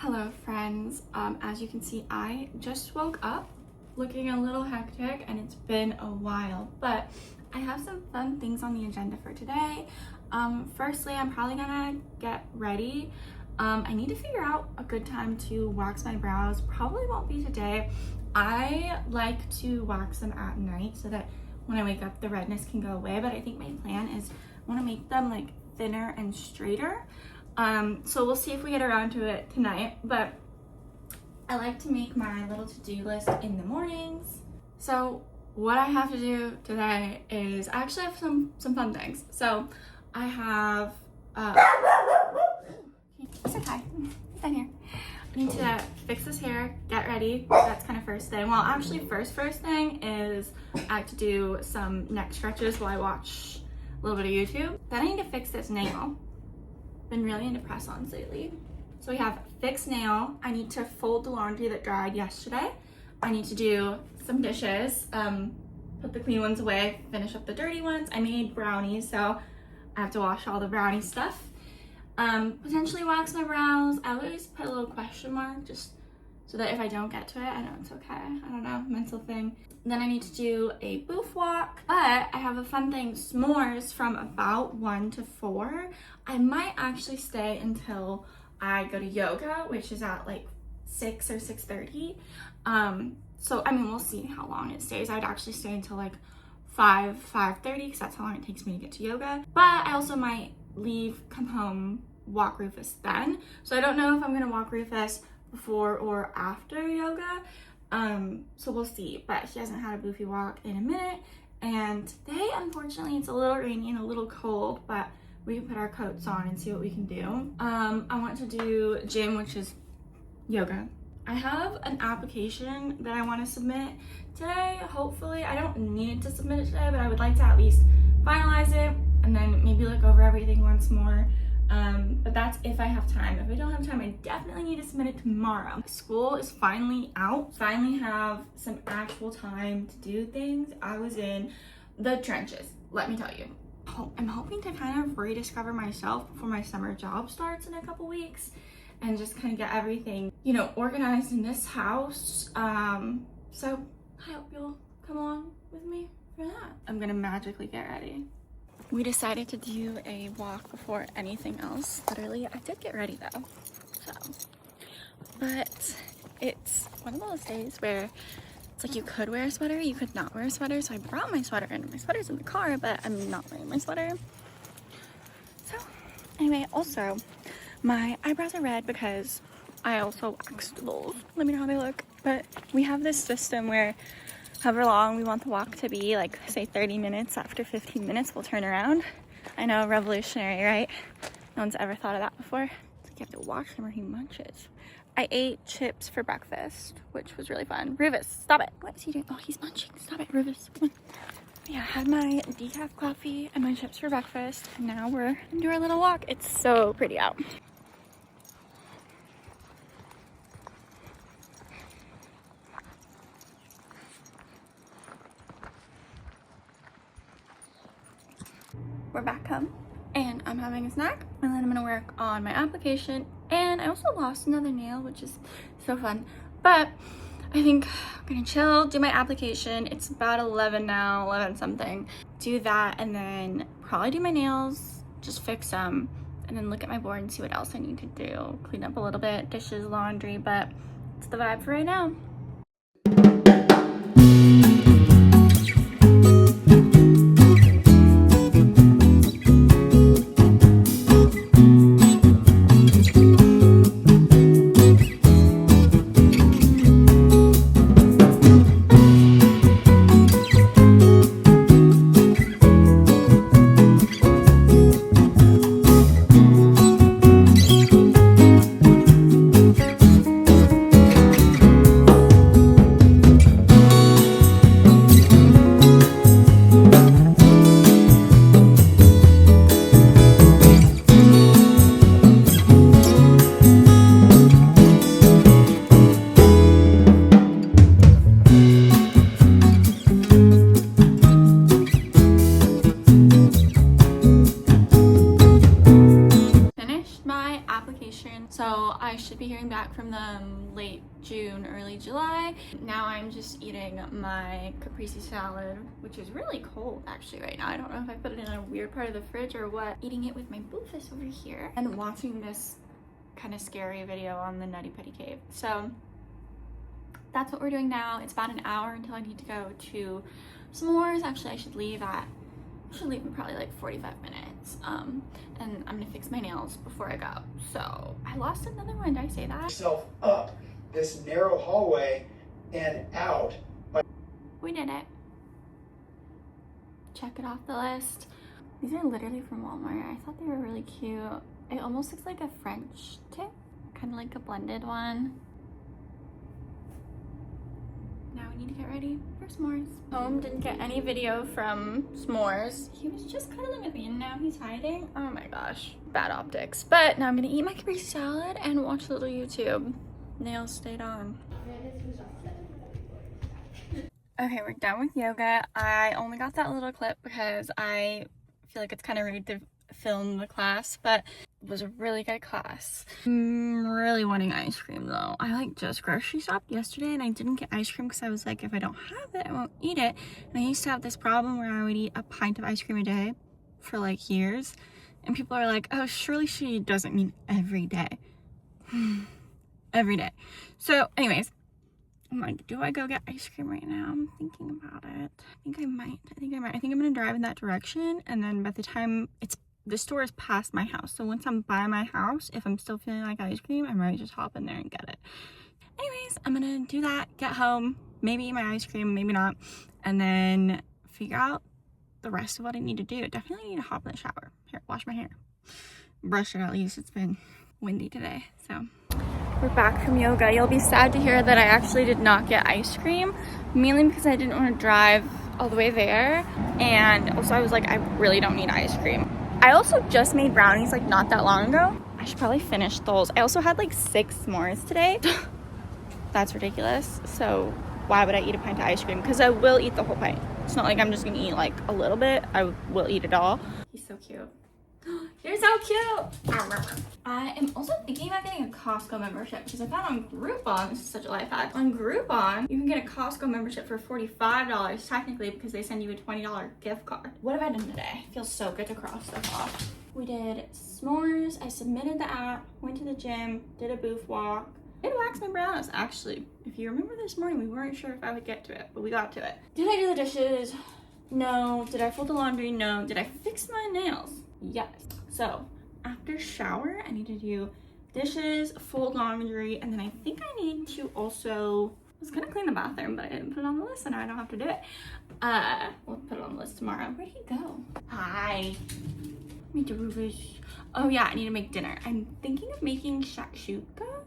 Hello friends, as you can see I just woke up looking a little hectic and it's been a while, but I have some fun things on the agenda for today. Firstly, I'm probably gonna get ready. I need to figure out a good time to wax my brows. Probably won't be today. I like to wax them at night so that when I wake up the redness can go away, but I think my plan is I want to make them like thinner and straighter. So we'll see if we get around to it tonight, but I like to make my little to-do list in the mornings. So what I have to do today is I actually have some fun things. So I have, say hi, down here. I need to fix this hair, get ready. That's kind of first thing. Well, actually first thing is I have to do some neck stretches while I watch a little bit of YouTube. Then I need to fix this nail. Been really into press-ons lately. So we have fixed nail. I need to fold the laundry that dried yesterday. I need to do some dishes, put the clean ones away, finish up the dirty ones. I made brownies, so I have to wash all the brownie stuff. Potentially wax my brows. I always put a little question mark just so that if I don't get to it, I know it's okay. I don't know, mental thing. Then I need to do a booth walk, but I have a fun thing, s'mores from about 1 to 4. I might actually stay until I go to yoga, which is at like 6 or 6:30. So I mean, we'll see how long it stays. I'd actually stay until like 5:30 because that's how long it takes me to get to yoga. But I also might leave, come home, walk Rufus then. So I don't know if I'm gonna walk Rufus before or after yoga. So we'll see, but he hasn't had a boofy walk in a minute, and today unfortunately it's a little rainy and a little cold, but we can put our coats on and see what we can do. I want to do gym, which is yoga. I have an application that I want to submit today. Hopefully, I don't need to submit it today, but I would like to at least finalize it and then maybe look over everything once more. But that's if I have time. If I don't have time, I definitely need to submit it tomorrow. School is finally out. Finally have some actual time to do things. I was in the trenches, let me tell you. I'm hoping to kind of rediscover myself before my summer job starts in a couple weeks and just kind of get everything, you know, organized in this house. So I hope you'll come along with me for that. I'm gonna magically get ready. We decided to do a walk before anything else. Literally, I did get ready though, so. But it's one of those days where it's like you could wear a sweater, you could not wear a sweater. So I brought my sweater and my sweater's in the car, but I'm not wearing my sweater. So anyway, also my eyebrows are red because I also waxed those. Let me know how they look. But we have this system where however long we want the walk to be, like say 30 minutes, after 15 minutes we'll turn around. I know, revolutionary, right? No one's ever thought of that before. It's like you have to watch him or he munches. I ate chips for breakfast, which was really fun. Rufus, stop it. What is he doing? Oh, he's munching. Stop it, Rufus. Come on. Yeah, I had my decaf coffee and my chips for breakfast. And now we're gonna do our little walk. It's so pretty out. We're back home and I'm having a snack, and then I'm gonna work on my application. And I also lost another nail, which is so fun, but I think I'm gonna chill, do my application. It's about 11 now, 11 something. Do that and then probably do my nails, just fix them, and then look at my board and see what else I need to do. Clean up a little bit, dishes, laundry, but it's the vibe for right now. back from them late June, early July. Now I'm just eating my caprese salad, which is really cold actually right now. I don't know if I put it in a weird part of the fridge or what. Eating it with my Boofus over here and watching this kind of scary video on the Nutty Putty Cave. So that's what we're doing now. It's about an hour until I need to go to S'mores. Actually, I should leave in probably like 45 minutes. And I'm gonna fix my nails before I go. So I lost another one, did I say that? Yourself up this narrow hallway and out. We did it. Check it off the list. These are literally from Walmart. I thought they were really cute. It almost looks like a French tip, kind of like a blended one. Now we need to get ready for S'mores. Home didn't get any video from S'mores. He was just cuddling with me and now he's hiding. Oh my gosh, bad optics. But now I'm gonna eat my caprese salad and watch a little YouTube. Nails stayed on. Okay, we're done with yoga. I only got that little clip because I feel like it's kind of rude to film the class, but it was a really good class. I'm really wanting ice cream though. I like just grocery shopped yesterday and I didn't get ice cream because I was like, if I don't have it, I won't eat it. And I used to have this problem where I would eat a pint of ice cream a day for like years. And people are like, oh, surely she doesn't mean every day. Every day. So anyways, I'm like, do I go get ice cream right now? I'm thinking about it. I think I might. I think I'm gonna drive in that direction, and then by the time the store is past my house, so once I'm by my house, if I'm still feeling like ice cream, I might just hop in there and get it. Anyways, I'm gonna do that, get home, maybe eat my ice cream, maybe not, and then figure out the rest of what I need to do. Definitely need to hop in the shower. Here, wash my hair. Brush it at least. It's been windy today, so. We're back from yoga. You'll be sad to hear that I actually did not get ice cream, mainly because I didn't want to drive all the way there, and also I was like, I really don't need ice cream. I also just made brownies like not that long ago. I should probably finish those. I also had like 6 s'mores today. That's ridiculous. So why would I eat a pint of ice cream? Because I will eat the whole pint. It's not like I'm just gonna eat like a little bit. I will eat it all. He's so cute. You're so cute! I am also thinking about getting a Costco membership because I found on Groupon, this is such a life hack, on Groupon, you can get a Costco membership for $45 technically because they send you a $20 gift card. What have I done today? It feels so good to cross stuff off. We did s'mores, I submitted the app, went to the gym, did a booth walk, did wax my brows. Actually, if you remember this morning, we weren't sure if I would get to it, but we got to it. Did I do the dishes? No. Did I fold the laundry? No. Did I fix my nails? Yes. So after shower, I need to do dishes, fold laundry, and then I think I need to also, I was gonna clean the bathroom, but I didn't put it on the list, so now I don't have to do it. We'll put it on the list tomorrow. Where'd he go? Hi. Me do this. Oh yeah, I need to make dinner. I'm thinking of making shakshuka,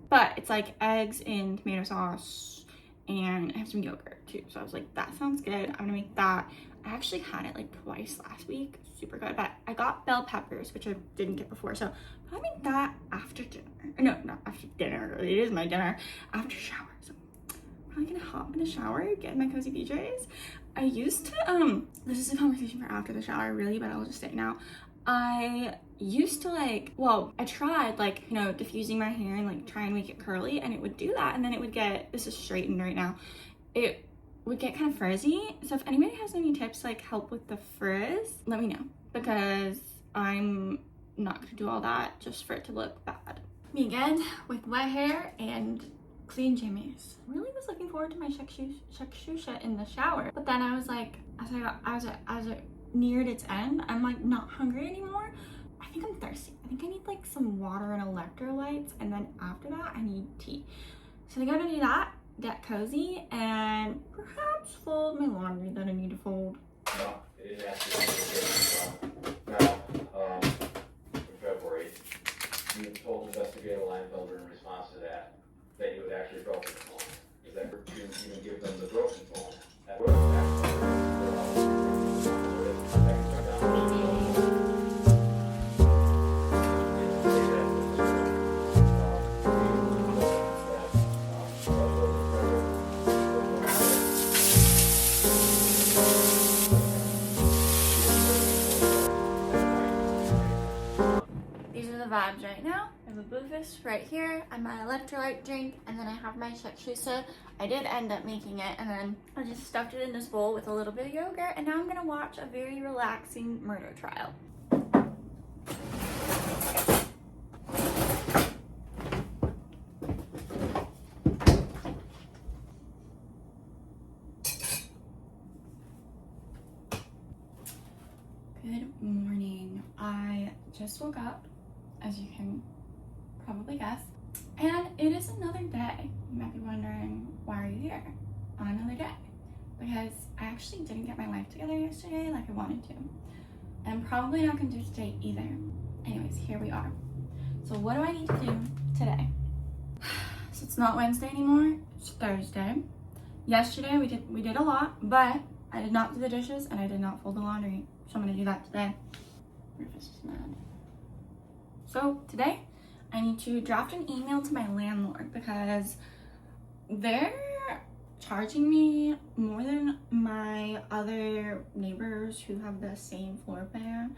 but it's like eggs in tomato sauce, and I have some yogurt too. So I was like, that sounds good. I'm gonna make that. I actually had it like twice last week. Super good. But I got bell peppers, which I didn't get before. So I'll make that after dinner. No, not after dinner. It is my dinner. After shower. So I'm probably gonna hop in the shower, get in my cozy PJs. I used to, this is a conversation for after the shower really, but I'll just say it now. I used to like, well, I tried like, you know, diffusing my hair and like try and make it curly, and it would do that. And then it would get, this is straightened right now. It would get kind of frizzy. So if anybody has any tips to like help with the frizz, let me know, because I'm not gonna do all that just for it to look bad. Me again with wet hair and clean jammies. Really was looking forward to my shakshuka in the shower, but then I was like, as it neared its end, I'm like not hungry anymore. I think I'm thirsty. I think I need like some water and electrolytes, and then after that I need tea. So I think I'm gonna do that, get cozy, and perhaps fold my laundry that I need to fold. No, it didn't ask you now, in February, you told investigator Linefelder in response to that you had actually broken the phone. Is that you even give them the broken phone? That would These are the vibes right now. have a Boofus right here, and my electrolyte drink, and then I have my shakshusa. I did end up making it, and then I just stuffed it in this bowl with a little bit of yogurt, and now I'm gonna watch a very relaxing murder trial. Good morning. I just woke up, as you can probably guess, and it is another day. You might be wondering, why are you here on another day? Because I actually didn't get my life together yesterday like I wanted to. And I'm probably not gonna do today either. Anyways, here we are. So what do I need to do today? So it's not Wednesday anymore, it's Thursday. Yesterday we did a lot, but I did not do the dishes and I did not fold the laundry. So I'm gonna do that today. Rufus is mad. So today I need to draft an email to my landlord because they're charging me more than my other neighbors who have the same floor plan,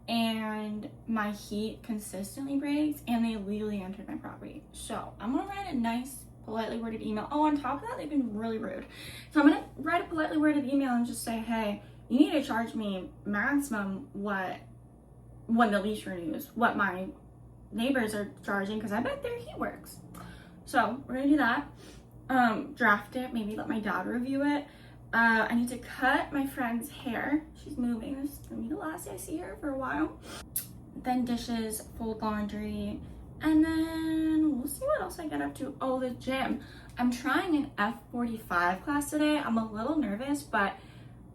and my heat consistently breaks and they illegally entered my property. So I'm gonna write a nice politely worded email. Oh, on top of that, they've been really rude. So I'm gonna write a politely worded email and just say, hey, you need to charge me maximum what, when the lease renews, what my neighbors are charging, because I bet their heat works. So we're gonna do that. Draft it, maybe let my dad review it. I need to cut my friend's hair. She's moving. This is gonna be the last I see her for a while. Then dishes, fold laundry, and then we'll see what else I get up to. Oh, the gym. I'm trying an F45 class today. I'm a little nervous, but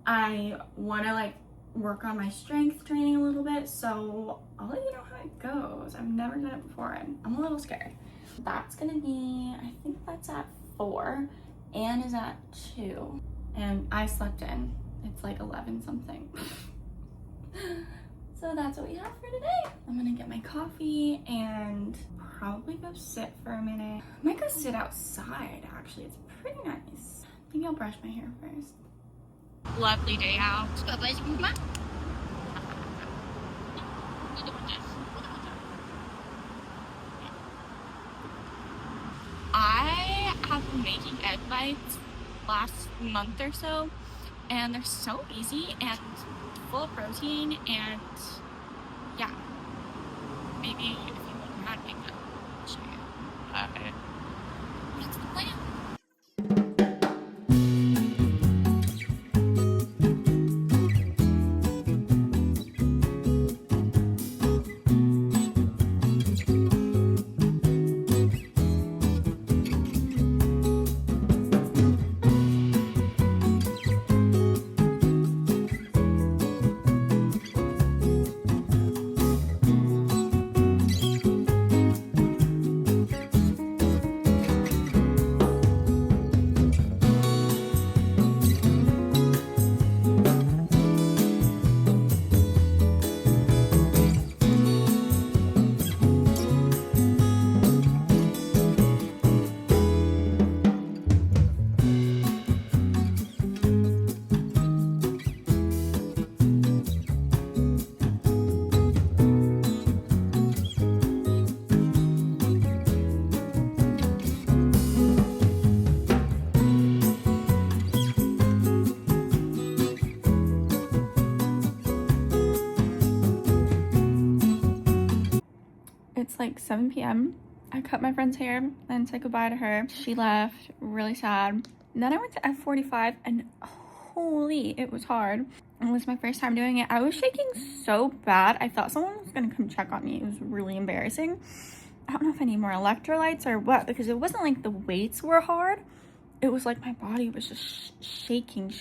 I want to like work on my strength training a little bit, so I'll let you know how it goes. I've never done it before and I'm a little scared. That's gonna be, I think that's at 4. Anne is at 2 and I slept in. It's like 11 something. So that's what we have for today. I'm gonna get my coffee and probably go sit for a minute. I might go sit outside actually, it's pretty nice. I think I'll brush my hair first. Lovely day out. I have been making egg bites last month or so, and they're so easy and full of protein, and yeah, maybe if you want to make them, I'll show you. That's the plan. It's like 7 p.m. I cut my friend's hair and said goodbye to her. She left, really sad. Then I went to F45 and holy, it was hard. It was my first time doing it. I was shaking so bad. I thought someone was gonna come check on me. It was really embarrassing. I don't know if I need more electrolytes or what, because it wasn't like the weights were hard. It was like my body was just shaking.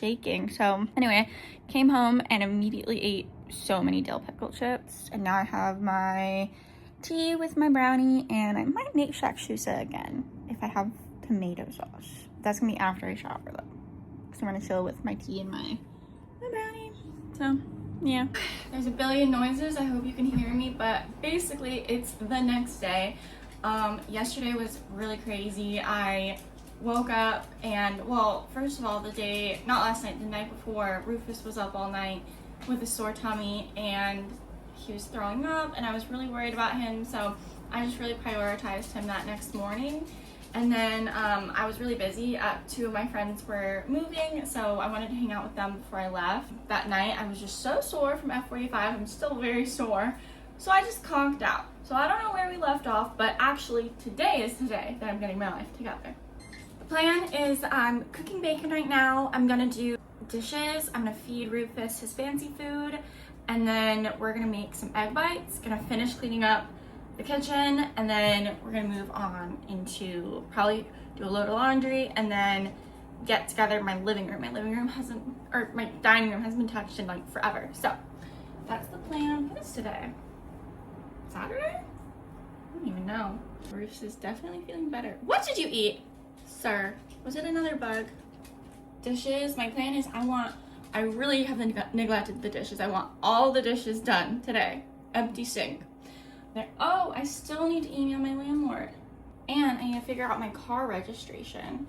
So anyway, came home and immediately ate so many dill pickle chips. And now I have my tea with my brownie, and I might make shakshusa again if I have tomato sauce. That's gonna be after I shower though, because I'm gonna chill with my tea and my brownie. So yeah, there's a billion noises. I hope you can hear me, but basically it's the next day. Yesterday was really crazy. I woke up and, well, first of all, the day, not last night, the night before, Rufus was up all night with a sore tummy and he was throwing up and I was really worried about him, so I just really prioritized him that next morning. And then I was really busy. 2 of my friends were moving, so I wanted to hang out with them before I left. That night, I was just so sore from F45. I'm still very sore. So I just conked out. So I don't know where we left off, but actually today is the day that I'm getting my life together. The plan is I'm cooking bacon right now. I'm gonna do dishes. I'm gonna feed Rufus his fancy food. And then we're gonna make some egg bites. Gonna finish cleaning up the kitchen, and then we're gonna move on into probably do a load of laundry and then get together my living room. My dining room hasn't been touched in like forever. So that's the plan. What is today? Saturday? I don't even know. Bruce is definitely feeling better. What did you eat, sir? Was it another bug? Dishes. My plan is I really have neglected the dishes. I want all the dishes done today. Empty sink. Oh, I still need to email my landlord. And I need to figure out my car registration.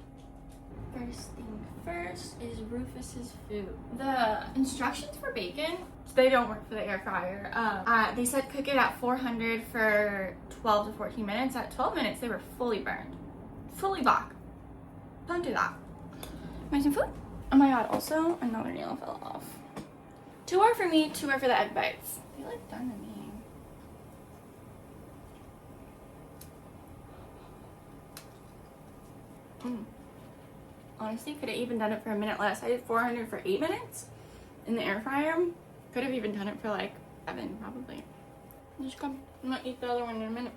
First thing first is Rufus's food. The instructions for bacon, they don't work for the air fryer. They said cook it at 400 for 12 to 14 minutes. At 12 minutes, they were fully burned. Fully black. Don't do that. Want some food? Oh my god, also, another nail fell off. 2 are for me, 2 are for the egg bites. They look done to me. Honestly, could have even done it for a minute less. I did 400 for 8 minutes in the air fryer. Could have even done it for like 7 probably. Just come. I'm gonna eat the other one in a minute.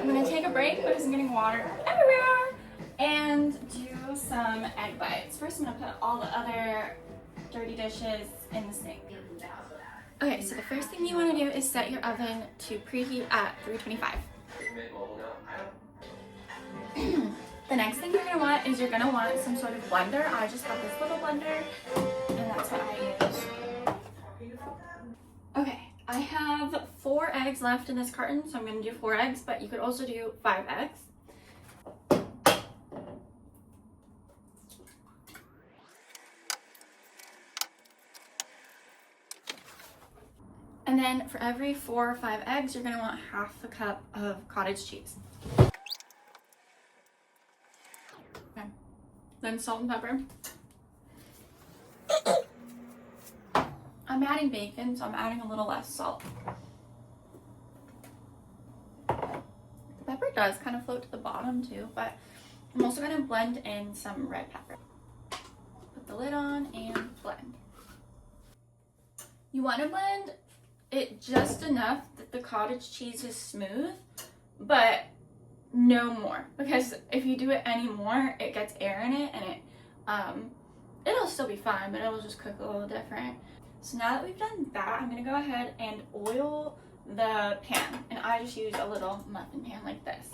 I'm gonna take a break because I'm getting water everywhere and do some egg bites. First, I'm gonna put all the other dirty dishes in the sink. Okay, so the first thing you want to do is set your oven to preheat at 325. The next thing you're gonna want is some sort of blender. I just got this little blender, and that's what I use. Okay, I have 4 eggs left in this carton, so I'm gonna do 4 eggs, but you could also do 5 eggs. And then for every 4 or 5 eggs, you're gonna want half a cup of cottage cheese. Okay. Then salt and pepper. I'm adding bacon, so I'm adding a little less salt. The pepper does kind of float to the bottom too, but I'm also gonna blend in some red pepper. Put the lid on and blend. You wanna blend it just enough that the cottage cheese is smooth, but no more, because if you do it any more, it gets air in it and it'll still be fine, but it'll just cook a little different. So now that we've done that, I'm gonna go ahead and oil the pan, and I just use a little muffin pan like this.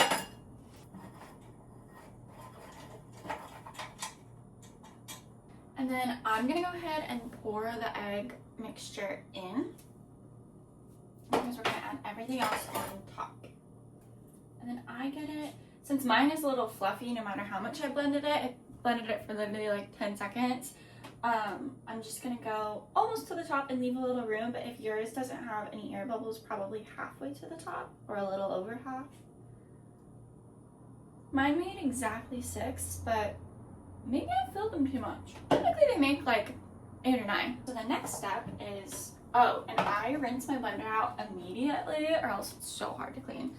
And then I'm gonna go ahead and pour the egg mixture in because we're gonna add everything else on top. And then I get it, since mine is a little fluffy, no matter how much I blended it for literally like 10 seconds. I'm just gonna go almost to the top and leave a little room, but if yours doesn't have any air bubbles, probably halfway to the top or a little over half. Mine made exactly 6, but maybe I filled them too much. Typically they make like 8 or 9. So the next step is, oh, and I rinse my blender out immediately or else it's so hard to clean.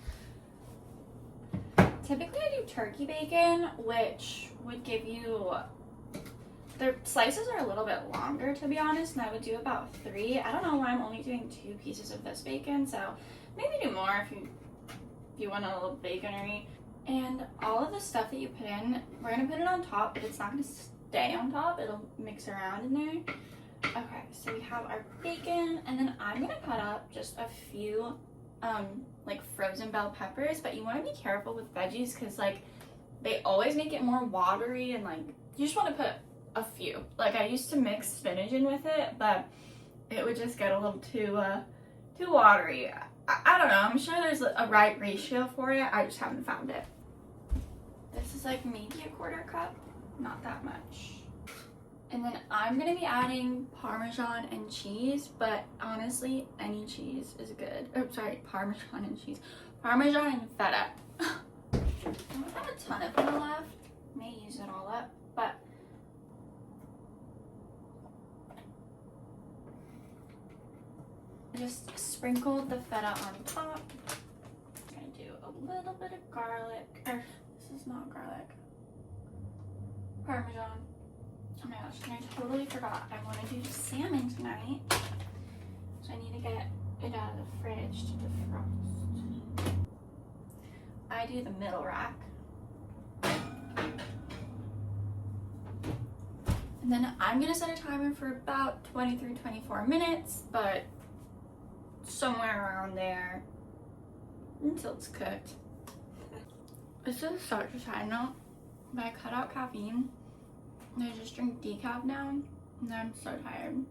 Typically I do turkey bacon, which would give you, the slices are a little bit longer to be honest, and I would do about 3. I don't know why I'm only doing 2 pieces of this bacon, so maybe do more if you want a little baconery. And all of the stuff that you put in, we're gonna put it on top, but it's not gonna stay on top, it'll mix around in there. Okay, so we have our bacon, and then I'm gonna cut up just a few like frozen bell peppers, but you want to be careful with veggies because like they always make it more watery, and like you just want to put a few. Like I used to mix spinach in with it, but it would just get a little too watery. I don't know, I'm sure there's a right ratio for it, I just haven't found it. This is like maybe a 1/4 cup, not that much. And then I'm gonna be adding Parmesan and cheese, but honestly, any cheese is good. Oh, sorry, Parmesan and cheese. Parmesan and feta. I don't have a ton of feta left. May use it all up, but I just sprinkled the feta on top. I'm gonna do a little bit of garlic, or this is not garlic. Parmesan. Oh my gosh, and I totally forgot. I want to do salmon tonight. So I need to get it out of the fridge to defrost. I do the middle rack. And then I'm going to set a timer for about 23-24 minutes, but somewhere around there until it's cooked. This is such a side note, but I cut out caffeine. And I just drink decaf now, and I'm so tired.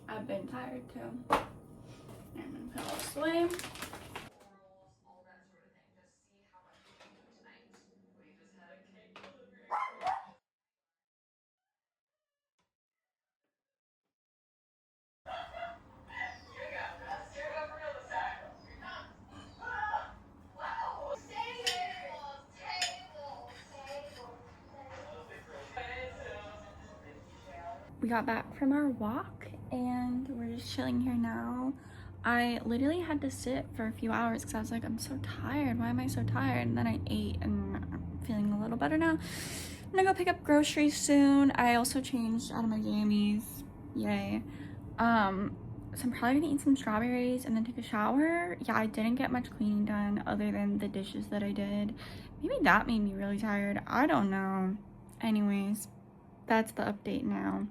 I've been tired too. I'm gonna put all this away. We got back from our walk and we're just chilling here now. I literally had to sit for a few hours because I was like, I'm so tired. Why am I so tired? And then I ate and I'm feeling a little better now. I'm gonna go pick up groceries soon. I also changed out of my jammies. Yay. So I'm probably gonna eat some strawberries and then take a shower. Yeah, I didn't get much cleaning done other than the dishes that I did. Maybe that made me really tired. I don't know. Anyways, that's the update now.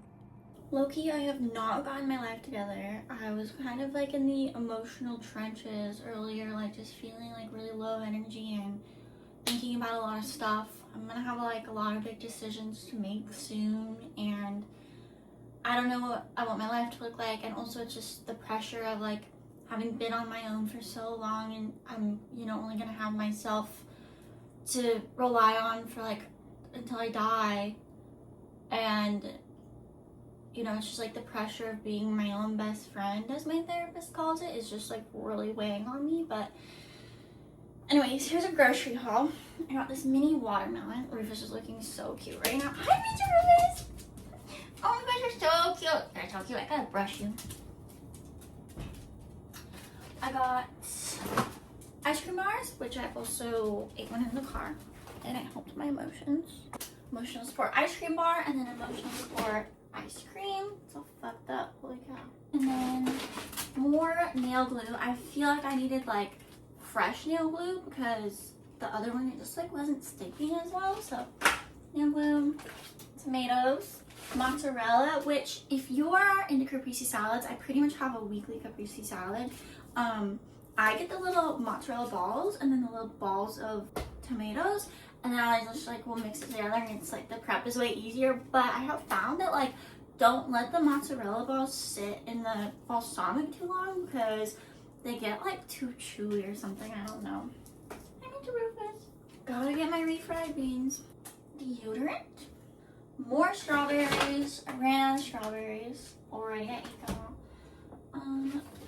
Low-key, I have not gotten my life together. I was kind of like in the emotional trenches earlier, like just feeling like really low energy and thinking about a lot of stuff. I'm gonna have like a lot of big decisions to make soon, and I don't know what I want my life to look like. And also it's just the pressure of like having been on my own for so long, and I'm, you know, only gonna have myself to rely on for like until I die. And you know, it's just like the pressure of being my own best friend, as my therapist calls it, is just like really weighing on me. But anyways, here's a grocery haul. I got this mini watermelon. Rufus is looking so cute right now. Hi, Mr. Rufus! Oh my gosh, you're so cute. You're so cute. I gotta brush you. I got ice cream bars, which I also ate one in the car, and it helped my emotions. Emotional support ice cream bar, and then emotional support ice cream. It's all fucked up, holy cow. And then more nail glue. I feel like I needed like fresh nail glue because the other one, it just like wasn't sticking as well. So nail glue, tomatoes, mozzarella, which if you are into caprese salads, I pretty much have a weekly caprese salad. I get the little mozzarella balls and then the little balls of tomatoes, and then I just like will mix it together, and it's like the prep is way easier. But I have found that like don't let the mozzarella balls sit in the balsamic too long because they get like too chewy or something. I don't know. I need to Rufus. Gotta get my refried beans. Deodorant. More strawberries. I ran out of strawberries already. I ate them all.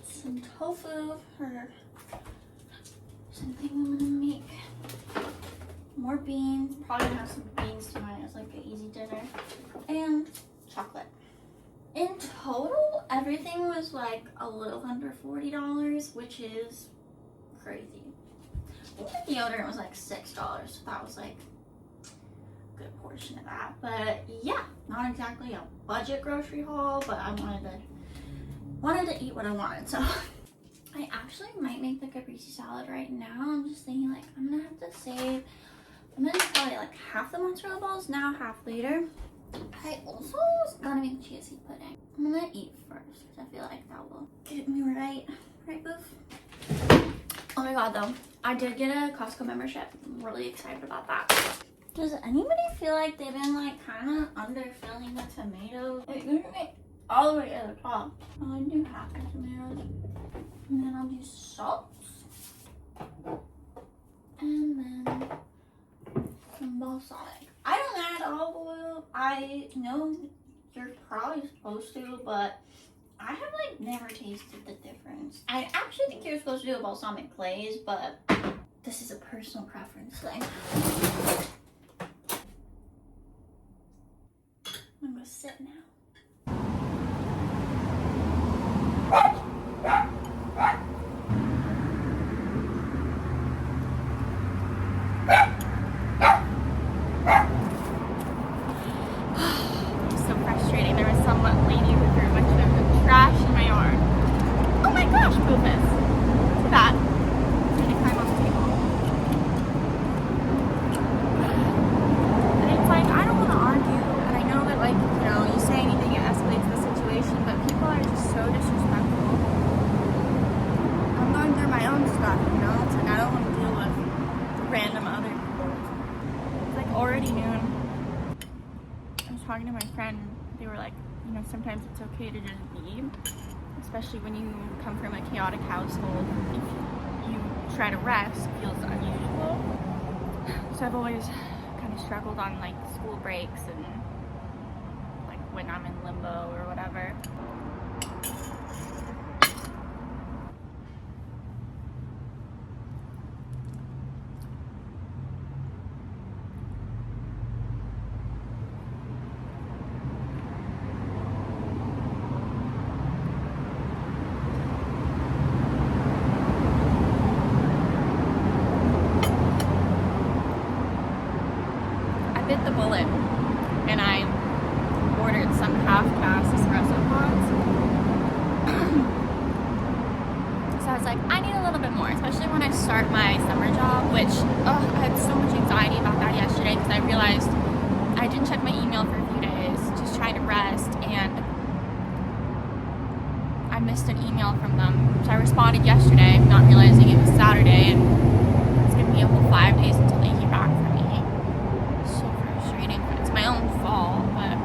Some tofu for something I'm gonna make. More beans. Probably gonna have some beans tonight as like an easy dinner. And chocolate. In total, everything was like a little under $40, which is crazy. I think the deodorant was like $6, so that was like a good portion of that. But yeah, not exactly a budget grocery haul, but I wanted to eat what I wanted, so I actually might make the caprese salad right now. I'm just thinking like I'm gonna have to save. I'm gonna probably like half the mozzarella balls now, half later. I also was gonna make chia seed pudding. I'm gonna eat first because I feel like that will get me right, Boof? Oh my god, though, I did get a Costco membership. I'm really excited about that. Does anybody feel like they've been like kind of underfilling the tomatoes? Like, usually all the way to the top. I'll do half the tomatoes, and then I'll do salt, and then some balsamic. I don't add olive oil. I know you're probably supposed to, but I have like never tasted the difference. I actually think you're supposed to do a balsamic glaze, but this is a personal preference thing. I'm gonna sit now. Talking to my friend, they were like, you know, sometimes it's okay to just be, especially when you come from a chaotic household. If you try to rest, it feels unusual. So I've always kind of struggled on like school breaks and like when I'm in limbo or whatever. Bit the bullet and I ordered some half-cast espresso pods. So I was like, I need a little bit more, especially when I start my summer job, which I had so much anxiety about that yesterday because I realized I didn't check my email for a few days, just trying to rest, and I missed an email from them. So I responded yesterday, not realizing it was Saturday, and it's gonna be a whole 5 days until they hear back from me. It's my own fault, but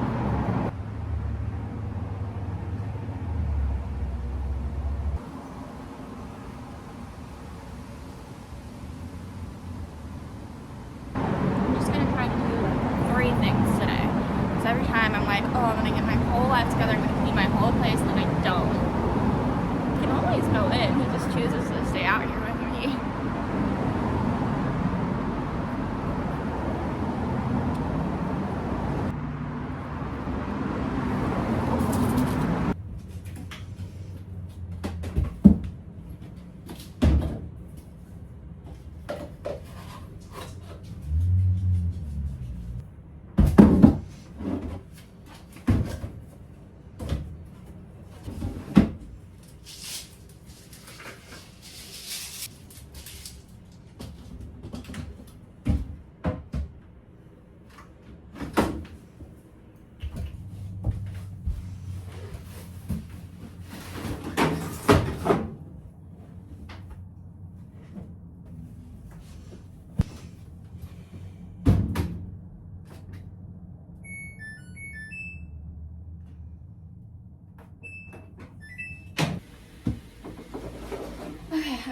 I'm just gonna try to do like 3 things today. Because every time I'm like, oh, I'm gonna get my whole life together, I'm gonna clean my whole place, and then I don't. He can always go in, he just chooses to stay out here with me.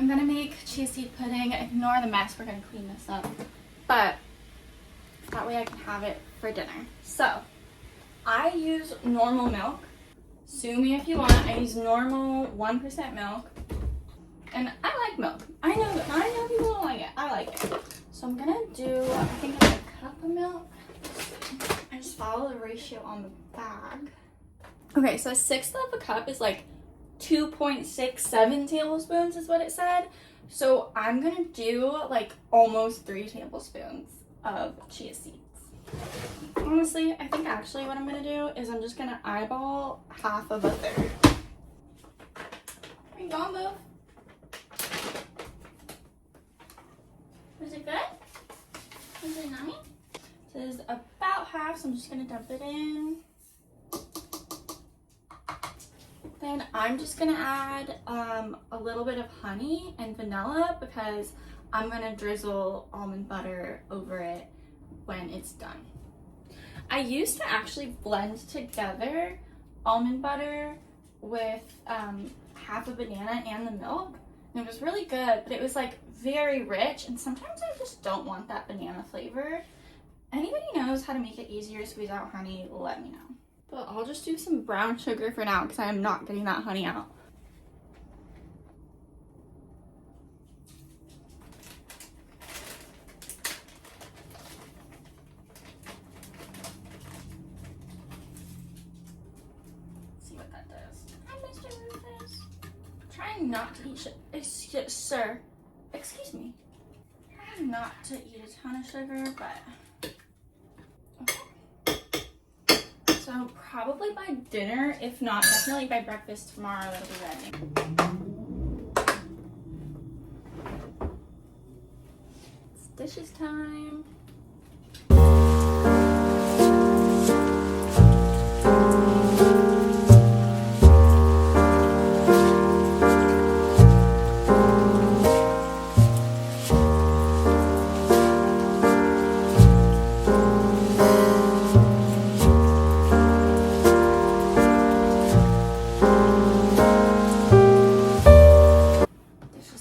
I'm gonna make chia seed pudding. Ignore the mess, we're gonna clean this up. But that way I can have it for dinner. So, I use normal milk. Sue me if you want. I use normal 1% milk. And I like milk. I know people don't like it. I like it. So I'm gonna do, I think it's a cup of milk. I just follow the ratio on the bag. Okay, so 1/6 of a cup is like 2.67 tablespoons is what it said. So I'm gonna do like almost 3 tablespoons of chia seeds. Honestly, I think actually what I'm gonna do is I'm just gonna eyeball half of a third. Are you going, Boo? Was it good? Was it yummy? This is about half, so I'm just gonna dump it in. Then I'm just gonna add a little bit of honey and vanilla because I'm gonna drizzle almond butter over it when it's done. I used to actually blend together almond butter with half a banana and the milk. And it was really good, but it was like very rich, and sometimes I just don't want that banana flavor. Anybody knows how to make it easier to squeeze out honey, let me know. But I'll just do some brown sugar for now because I am not getting that honey out. Let's see what that does. Hi, Mr. Rufus. Trying not to eat sugar. Sir, excuse me. Trying not to eat a ton of sugar, but okay. So probably by dinner, if not, definitely by breakfast tomorrow, it'll be ready. It's dishes time.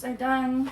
Are done.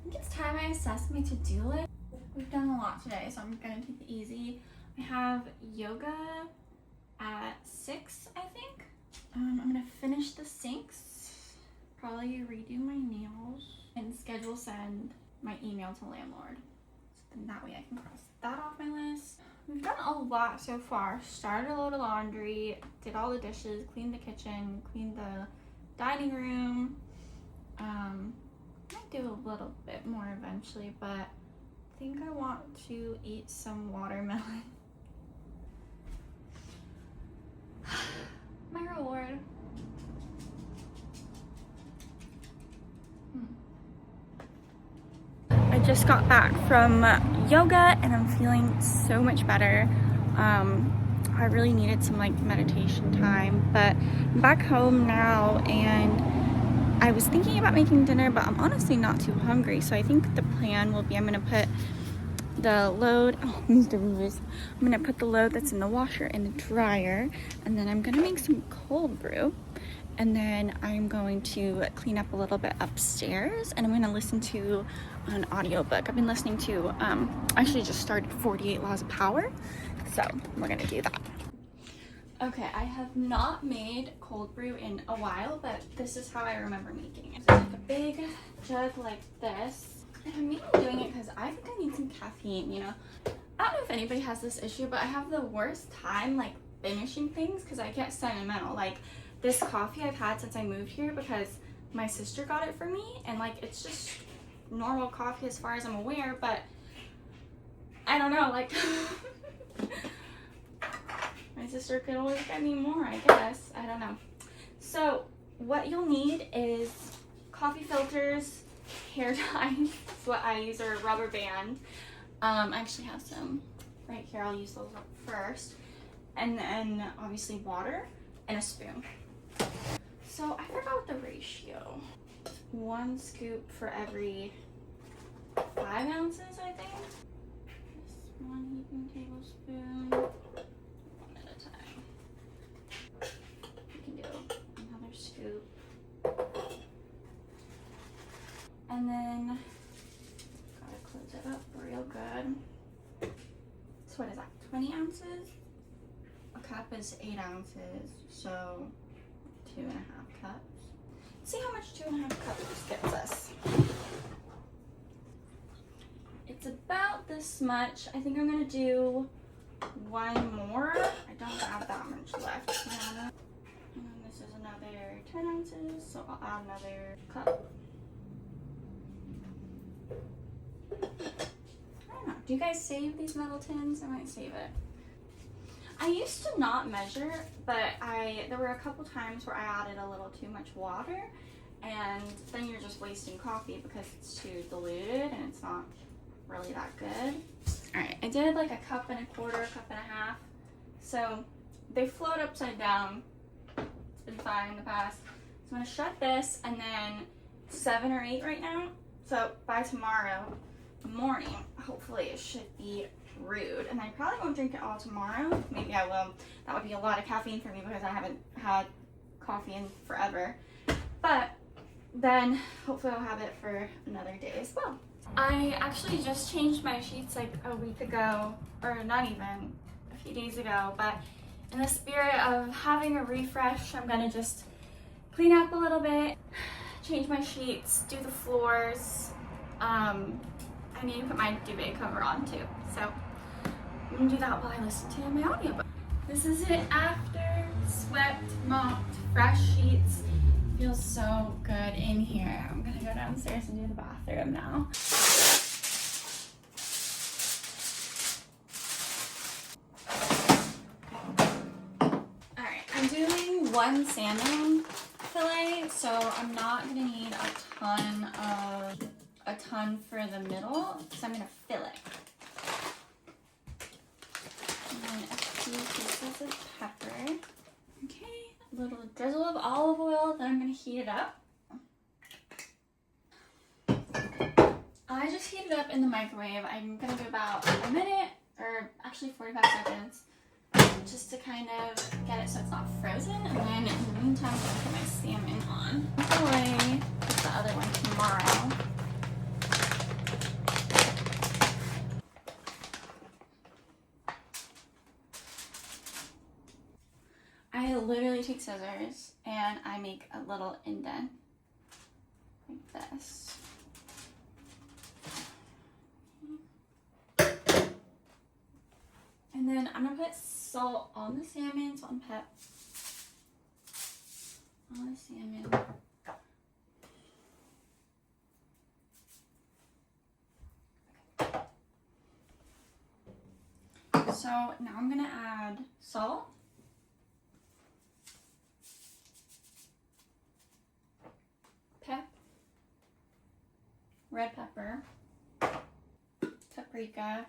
I think it's time I assessed me to-do list. We've done a lot today, so I'm gonna take it easy. I have yoga at 6, I think. I'm gonna finish the sinks, probably redo my nails, and schedule send my email to landlord. So then that way I can cross that off my list. We've done a lot so far. Started a load of laundry, did all the dishes, cleaned the kitchen, cleaned the dining room. Might do a little bit more eventually, but I think I want to eat some watermelon. My reward. I just got back from yoga and I'm feeling so much better. I really needed some like meditation time, but I'm back home now and I was thinking about making dinner, but I'm honestly not too hungry. So I think the plan will be I'm gonna put the load, I'm gonna put the load that's in the washer in the dryer, and then I'm gonna make some cold brew. And then I'm going to clean up a little bit upstairs, and I'm gonna listen to an audiobook. I've been listening to, I actually just started 48 Laws of Power. So we're gonna do that. Okay, I have not made cold brew in a while, but this is how I remember making it. It's like a big jug like this. And I'm mainly doing it because I think I need some caffeine, you know? I don't know if anybody has this issue, but I have the worst time like finishing things because I get sentimental. Like this coffee I've had since I moved here because my sister got it for me, and like it's just normal coffee as far as I'm aware, but I don't know, like my sister could always get me more, I guess. I don't know. So what you'll need is coffee filters, hair ties, that's what I use, or a rubber band. I actually have some right here. I'll use those up first. And then obviously water and a spoon. So I forgot the ratio. 1 scoop for every 5 ounces, I think. Just 1 heaping tablespoon. One at a time. You can do another scoop. And then gotta close it up real good. So what is that, 20 ounces? A cup is 8 ounces, so 2.5 cups. Let's see how much 2.5 cups gets us. It's about this much. I think I'm gonna do 1 more. I don't have that much left. And then this is another 10 ounces, so I'll add another cup. I don't know. Do you guys save these metal tins? I might save it. I used to not measure, but there were a couple times where I added a little too much water, and then you're just wasting coffee because it's too diluted and it's not really that good. All right, I did like 1.25 cups, 1.5 cups. So they float upside down. It's been fine in the past. So I'm gonna shut this, and then 7 or 8 right now. So by tomorrow morning, hopefully it should be brewed. And I probably won't drink it all tomorrow. Maybe I will. That would be a lot of caffeine for me because I haven't had coffee in forever. But then hopefully I'll have it for another day as well. I actually just changed my sheets like a week ago, or not even, a few days ago. But in the spirit of having a refresh, I'm gonna just clean up a little bit, change my sheets, do the floors. I need to put my duvet cover on too. So I'm gonna do that while I listen to my audiobook. This is it after, swept, mopped, fresh sheets. Feels so good in here. I'm gonna go downstairs and do the bathroom now. Alright, I'm doing 1 salmon fillet, so I'm not gonna need a ton for the middle, so I'm gonna fill it. And then a few pieces of pepper. Okay, a little drizzle of olive oil, then I'm gonna heat it up. I just heat it up in the microwave. I'm gonna do about a minute, or actually 45 seconds, just to kind of get it so it's not frozen. And then in the meantime, I'm gonna put my salmon on. Away the other one tomorrow. I literally take scissors and I make a little indent like this. And then I'm gonna put salt on the salmon, salt and pepper on the salmon. So now I'm gonna add salt. Red pepper, paprika,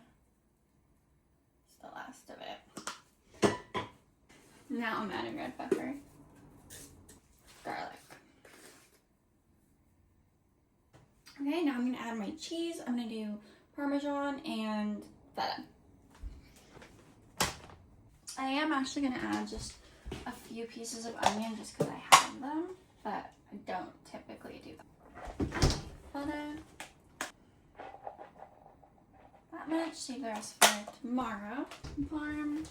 it's the last of it. Now I'm adding red pepper, garlic. Okay, now I'm gonna add my cheese. I'm gonna do Parmesan and feta. I am actually gonna add just a few pieces of onion just because I have them, but I don't typically do that. Feta. that much. Save the rest for tomorrow. Farm.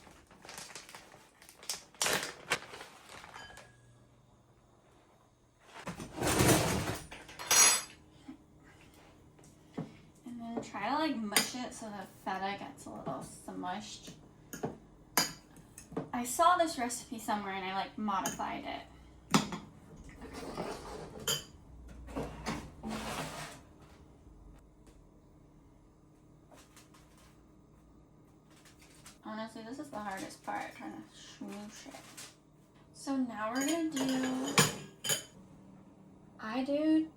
And then try to like mush it so the feta gets a little smushed. I saw this recipe somewhere and I like modified it. Honestly, this is the hardest part, trying to smoosh it. So now we're gonna I do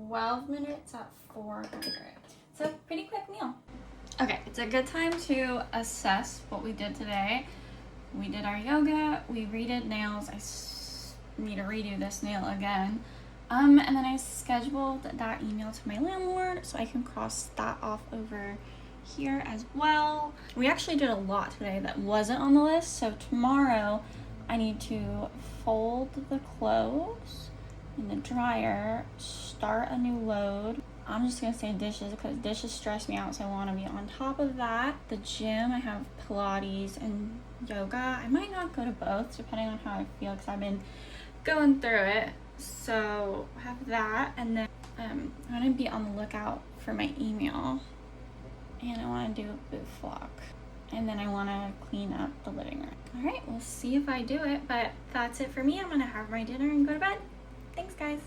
12 minutes at 400. It's a pretty quick meal. Okay, it's a good time to assess what we did today. We did our yoga, we redid nails. I need to redo this nail again. And then I scheduled that email to my landlord so I can cross that off over here as well. We actually did a lot today that wasn't on the list, so tomorrow I need to fold the clothes in the dryer, start a new load. I'm just gonna say dishes because dishes stress me out, so I want to be on top of that. The gym, I have Pilates and yoga. I might not go to both depending on how I feel because I've been going through it. So I have that, and then I'm gonna be on the lookout for my email, and I want to do a booth vlog, and then I want to clean up the living room. All right, we'll see if I do it, but that's it for me. I'm gonna have my dinner and go to bed. Thanks, guys.